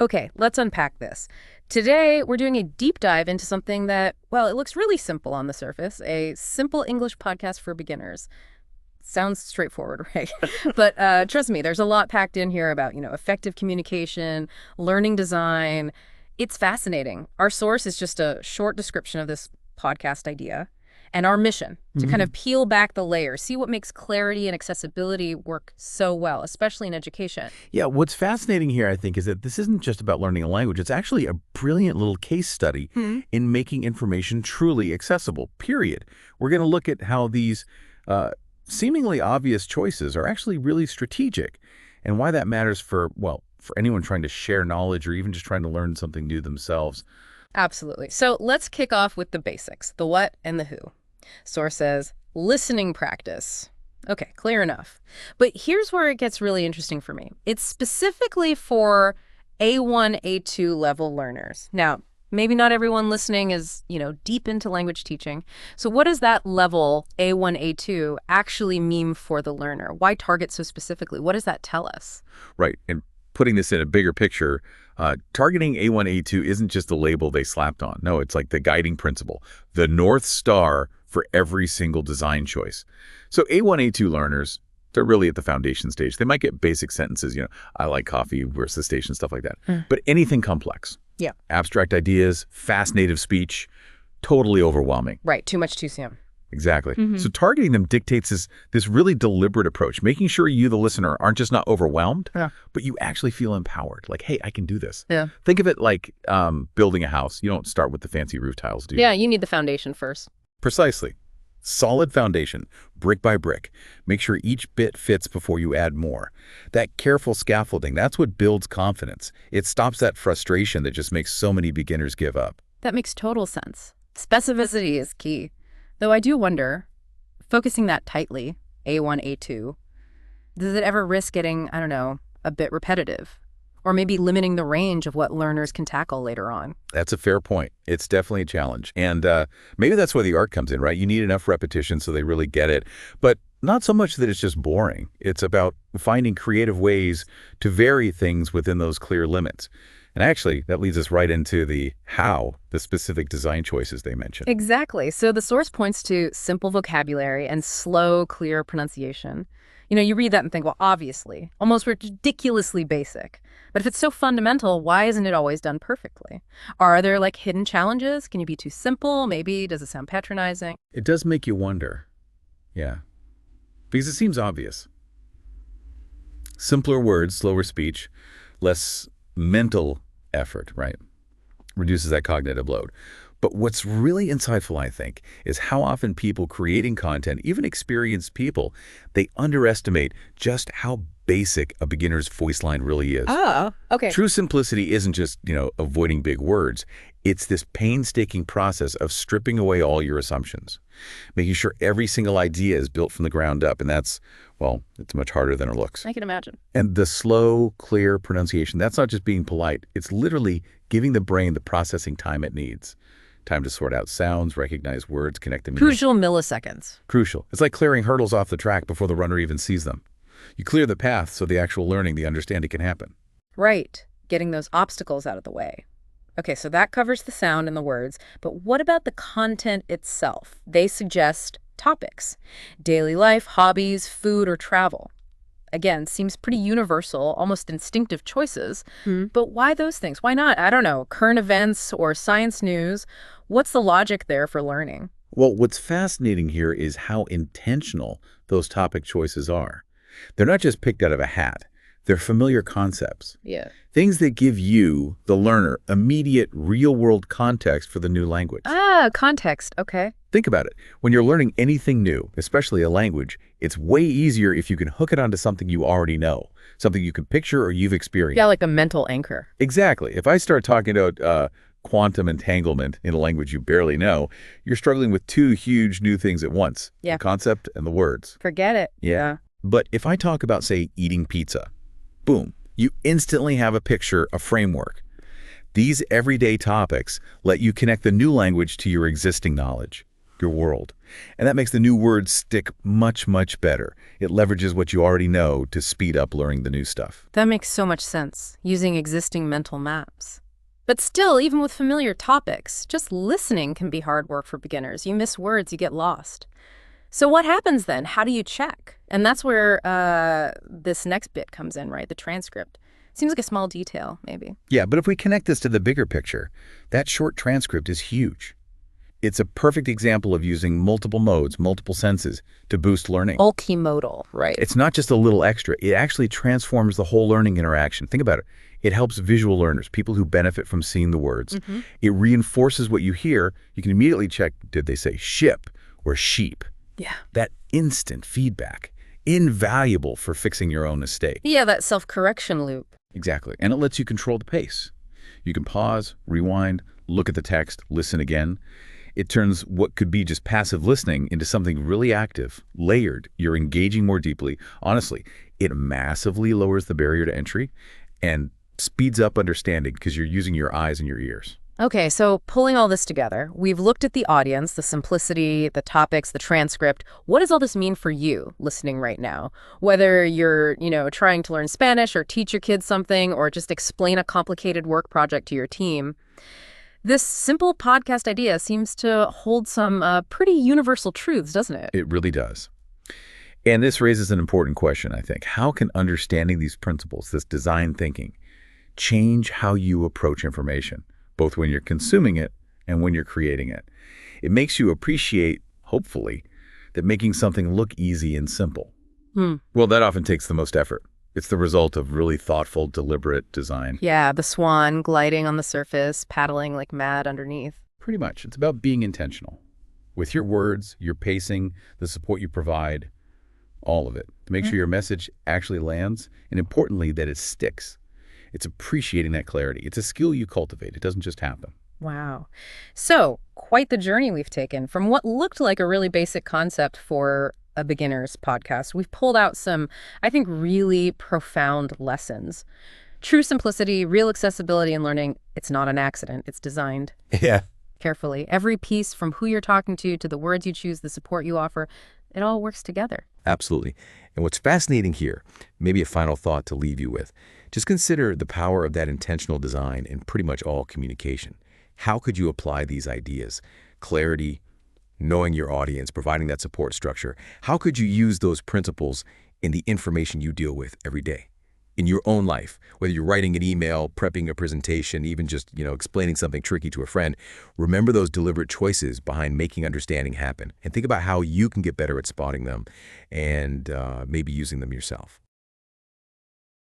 Okay, let's unpack this. Today, we're doing a deep dive into something that, well, it looks really simple on the surface, a simple English podcast for beginners. Sounds straightforward, right? But trust me, there's a lot packed in here about, effective communication, learning design. It's fascinating. Our source is just a short description of this podcast idea and our mission to kind of peel back the layers, see what makes clarity and accessibility work so well, especially in education. Yeah, what's fascinating here, I think, is that this isn't just about learning a language. It's actually a brilliant little case study in making information truly accessible, period. We're going to look at how these seemingly obvious choices are actually really strategic and why that matters for anyone trying to share knowledge or even just trying to learn something new themselves. Absolutely. So let's kick off with the basics, the what and the who. Source says, listening practice. Okay, clear enough. But here's where it gets really interesting for me. It's specifically for A1, A2 level learners. Now, maybe not everyone listening is, deep into language teaching. So what does that level, A1, A2, actually mean for the learner? Why target so specifically? What does that tell us? Right. And putting this in a bigger picture, targeting A1, A2 isn't just the label they slapped on. No, it's like the guiding principle, the North Star for every single design choice. So A1, A2 learners, they're really at the foundation stage. They might get basic sentences, I like coffee, where's the station, stuff like that. But anything complex. Yeah. Abstract ideas, fast native speech, totally overwhelming. Right. Too much too soon. Exactly. So targeting them dictates this really deliberate approach, making sure you, the listener, aren't just not overwhelmed, but you actually feel empowered. Like, hey, I can do this. Yeah. Think of it like building a house. You don't start with the fancy roof tiles, do you? Yeah, you need the foundation first. Precisely. Solid foundation, brick by brick. Make sure each bit fits before you add more. That careful scaffolding, that's what builds confidence. It stops that frustration that just makes so many beginners give up. That makes total sense. Specificity is key. Though I do wonder, focusing that tightly, A1, A2, does it ever risk getting, a bit repetitive? Or maybe limiting the range of what learners can tackle later on? That's a fair point. It's definitely a challenge. And maybe that's where the art comes in, right? You need enough repetition so they really get it. But not so much that it's just boring. It's about finding creative ways to vary things within those clear limits. And actually, that leads us right into the how, the specific design choices they mentioned. Exactly. So the source points to simple vocabulary and slow, clear pronunciation. You read that and think, well, obviously, almost ridiculously basic. But if it's so fundamental, why isn't it always done perfectly? Are there hidden challenges? Can you be too simple? Maybe does it sound patronizing? It does make you wonder. Yeah. Because it seems obvious. Simpler words, slower speech, less mental effort, right? Reduces that cognitive load. But what's really insightful, I think, is how often people creating content, even experienced people, they underestimate just how basic a beginner's voice line really is. Oh, okay. True simplicity isn't just, avoiding big words. It's this painstaking process of stripping away all your assumptions, making sure every single idea is built from the ground up. And that's, it's much harder than it looks. I can imagine. And the slow, clear pronunciation, that's not just being polite. It's literally giving the brain the processing time it needs. Time to sort out sounds, recognize words, connect them. Crucial milliseconds. Crucial. It's like clearing hurdles off the track before the runner even sees them. You clear the path so the actual learning, the understanding can happen. Right. Getting those obstacles out of the way. Okay, so that covers the sound and the words. But what about the content itself? They suggest topics. Daily life, hobbies, food, or travel. Again, seems pretty universal, almost instinctive choices. But why those things? Why not, I don't know, current events or science news? What's the logic there for learning? Well, what's fascinating here is how intentional those topic choices are. They're not just picked out of a hat. They're familiar concepts. Yeah. Things that give you, the learner, immediate real-world context for the new language. Ah, context. Okay. Think about it. When you're learning anything new, especially a language, it's way easier if you can hook it onto something you already know, something you can picture or you've experienced. Yeah, like a mental anchor. Exactly. If I start talking about quantum entanglement in a language you barely know, you're struggling with two huge new things at once. Yeah. The concept and the words. Forget it. Yeah. But if I talk about, say, eating pizza, boom, you instantly have a picture, a framework. These everyday topics let you connect the new language to your existing knowledge. your world. And that makes the new words stick much, much better. It leverages what you already know to speed up learning the new stuff. That makes so much sense, using existing mental maps. But still, even with familiar topics, just listening can be hard work for beginners. You miss words, you get lost. So what happens then? How do you check? And that's where this next bit comes in, right? The transcript. Seems like a small detail, maybe. Yeah, but if we connect this to the bigger picture, that short transcript is huge. It's a perfect example of using multiple modes, multiple senses to boost learning. Multimodal, right? It's not just a little extra. It actually transforms the whole learning interaction. Think about it. It helps visual learners, people who benefit from seeing the words. It reinforces what you hear. You can immediately check, did they say ship or sheep? Yeah. That instant feedback, invaluable for fixing your own mistake. Yeah, that self-correction loop. Exactly. And it lets you control the pace. You can pause, rewind, look at the text, listen again. It turns what could be just passive listening into something really active, layered. You're engaging more deeply. Honestly, it massively lowers the barrier to entry and speeds up understanding because you're using your eyes and your ears. Okay, so pulling all this together, we've looked at the audience, the simplicity, the topics, the transcript. What does all this mean for you listening right now? Whether you're, trying to learn Spanish or teach your kids something or just explain a complicated work project to your team, this simple podcast idea seems to hold some pretty universal truths, doesn't it? It really does. And this raises an important question, I think. How can understanding these principles, this design thinking, change how you approach information, both when you're consuming it and when you're creating it? It makes you appreciate, hopefully, that making something look easy and simple. Well, that often takes the most effort. It's the result of really thoughtful, deliberate design. Yeah, the swan gliding on the surface, paddling like mad underneath. Pretty much. It's about being intentional with your words, your pacing, the support you provide, all of it, to make sure your message actually lands, and importantly, that it sticks. It's appreciating that clarity. It's a skill you cultivate. It doesn't just happen. Wow. So, quite the journey we've taken from what looked like a really basic concept for a beginner's podcast. We've pulled out some, I think, really profound lessons. True simplicity, real accessibility in learning, it's not an accident. It's designed Yeah. carefully. Every piece, from who you're talking to the words you choose, the support you offer, it all works together. Absolutely. And what's fascinating here, maybe a final thought to leave you with, just consider the power of that intentional design in pretty much all communication. How could you apply these ideas? Clarity, knowing your audience, providing that support structure. How could you use those principles in the information you deal with every day? In your own life, whether you're writing an email, prepping a presentation, even just, explaining something tricky to a friend, remember those deliberate choices behind making understanding happen. And think about how you can get better at spotting them and maybe using them yourself.